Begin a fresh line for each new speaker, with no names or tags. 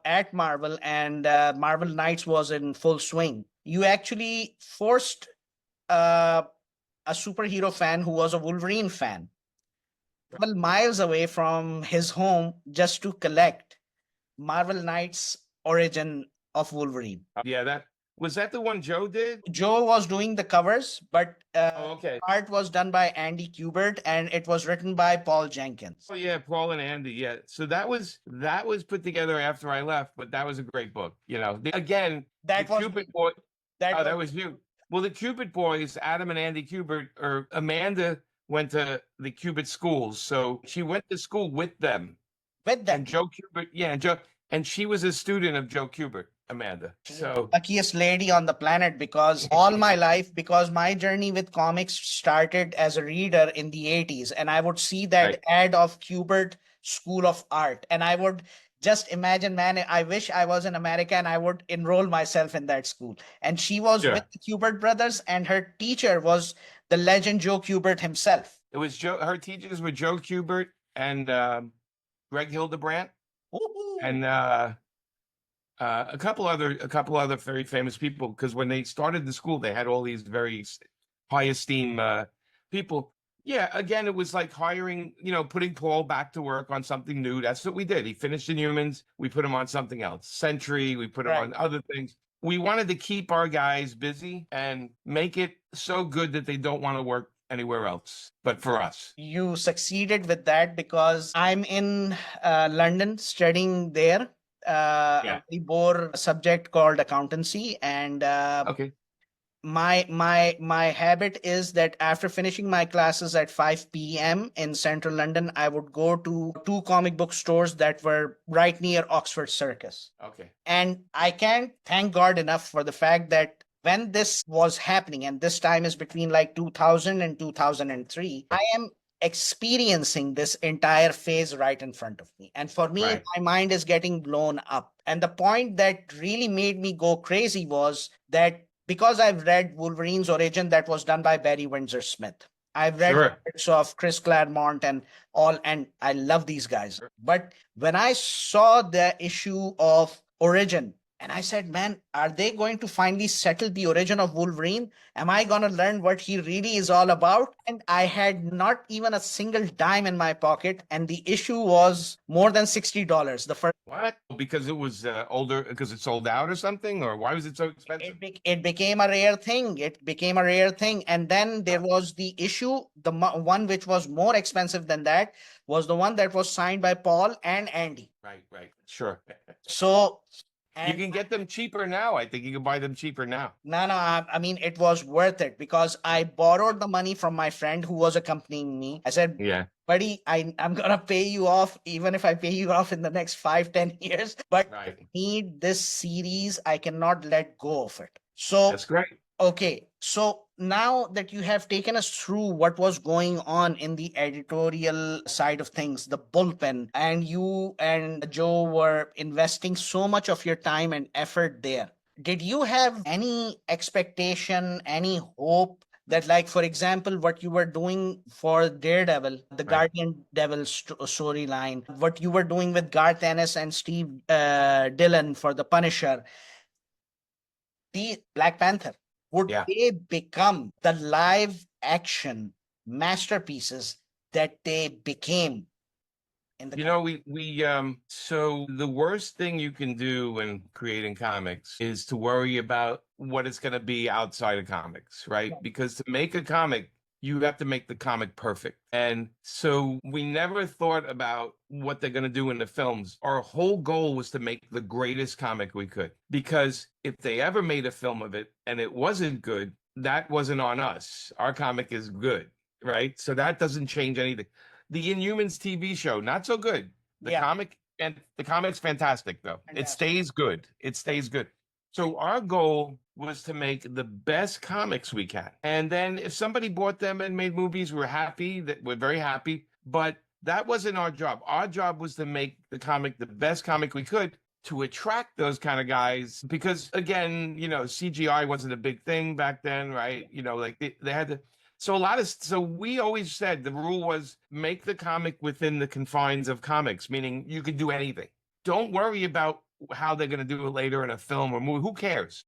at Marvel and Marvel Knights was in full swing, you actually forced uh, a superhero fan who was a Wolverine fan, well, miles away from his home just to collect Marvel Knights Origin of Wolverine.
Yeah, that the one Joe did?
Joe was doing the covers, but
Oh, okay.
art was done by Andy Kubert and it was written by Paul Jenkins.
Oh yeah, Paul and Andy. Yeah. So that was put together after I left, but that was a great book. Again,
That
the
was
Cupid boy.
that
Oh, that
was
was you. Well, the Cupid boys, Adam and Andy Kubert, or Amanda went to the Cubit schools, so she went to school with them.
with them.
And Joe Kubert, yeah, and she was a student of Joe Kubert, Amanda. So
Luckiest lady on the planet because all my life, because my journey with comics started as a reader in the 80s, and I would see that
right.
ad of Kubert School of Art, and I would just imagine, man, I wish I was in America and I would enroll myself in that school. And she was with
Sure.
the Kubert brothers, and her teacher was the legend Joe Kubert himself.
It was Joe. Her teachers were Joe Kubert and Greg Hildebrandt
Woohoo.
and a couple other very famous people. Because when they started the school, they had all these very high esteem people. Yeah, again, it was like hiring, putting Paul back to work on something new. That's what we did. He finished Inhumans. We put him on something else. Sentry. We put him
Right.
on other things. We wanted to keep our guys busy and make it so good that they don't want to work anywhere else but for us.
You succeeded with that because I'm in London studying there.
Yeah.
A very bore subject called accountancy, and
Okay.
my habit is that after finishing my classes at 5 p.m. in central London, I would go to two comic book stores that were right near Oxford Circus.
Okay.
And I can't thank God enough for the fact that when this was happening, and this time is between like 2000 and 2003, I am experiencing this entire phase right in front of me. And for me,
Right.
my mind is getting blown up. And the point that really made me go crazy was that because I've read Wolverine's Origin that was done by Barry Windsor Smith. I've read
Sure.
bits of Chris Claremont and all, and I love these guys. But when I saw the issue of Origin, and I said, man, are they going to finally settle the origin of Wolverine? Am I going to learn what he really is all about? And I had not even a single dime in my pocket. And the issue was more than $60. The first.
What? Because it was older, because it sold out or something? Or why was it so expensive?
It became a rare thing. It became a rare thing. And then there was the issue, the one which was more expensive than that was the one that was signed by Paul and Andy.
Right. Sure.
So
you can get them cheaper now. I think you can buy them cheaper now.
No, I mean, it was worth it because I borrowed the money from my friend who was accompanying me. I said,
Yeah.
buddy, I'm going to pay you off, even if I pay you off in the next 5-10 years. But
Right.
I need this series. I cannot let go of it. So
That's great.
Okay, so now that you have taken us through what was going on in the editorial side of things, the bullpen, and you and Joe were investing so much of your time and effort there, did you have any expectation, any hope that, like, for example, what you were doing for Daredevil, the
Right.
Guardian Devil storyline, what you were doing with Garth Ennis and Steve Dillon for the Punisher, the Black Panther? Would
Yeah.
they become the live action masterpieces that they became in the
So the worst thing you can do when creating comics is to worry about what it's going to be outside of comics, right?
Right.
Because to make a comic, you have to make the comic perfect. And so we never thought about what they're going to do in the films. Our whole goal was to make the greatest comic we could. Because if they ever made a film of it and it wasn't good, that wasn't on us. Our comic is good, right? So that doesn't change anything. The Inhumans TV show, not so good. The comic's fantastic, though. It
Fantastic.
stays good. It stays good. So our goal was to make the best comics we can. And then if somebody bought them and made movies, we're happy, that we're very happy. But that wasn't our job. Our job was to make the comic the best comic we could to attract those kind of guys. Because again, CGI wasn't a big thing back then, right? Like they had to. So we always said the rule was make the comic within the confines of comics, meaning you could do anything. Don't worry about how they're going to do it later in a film or movie. Who cares?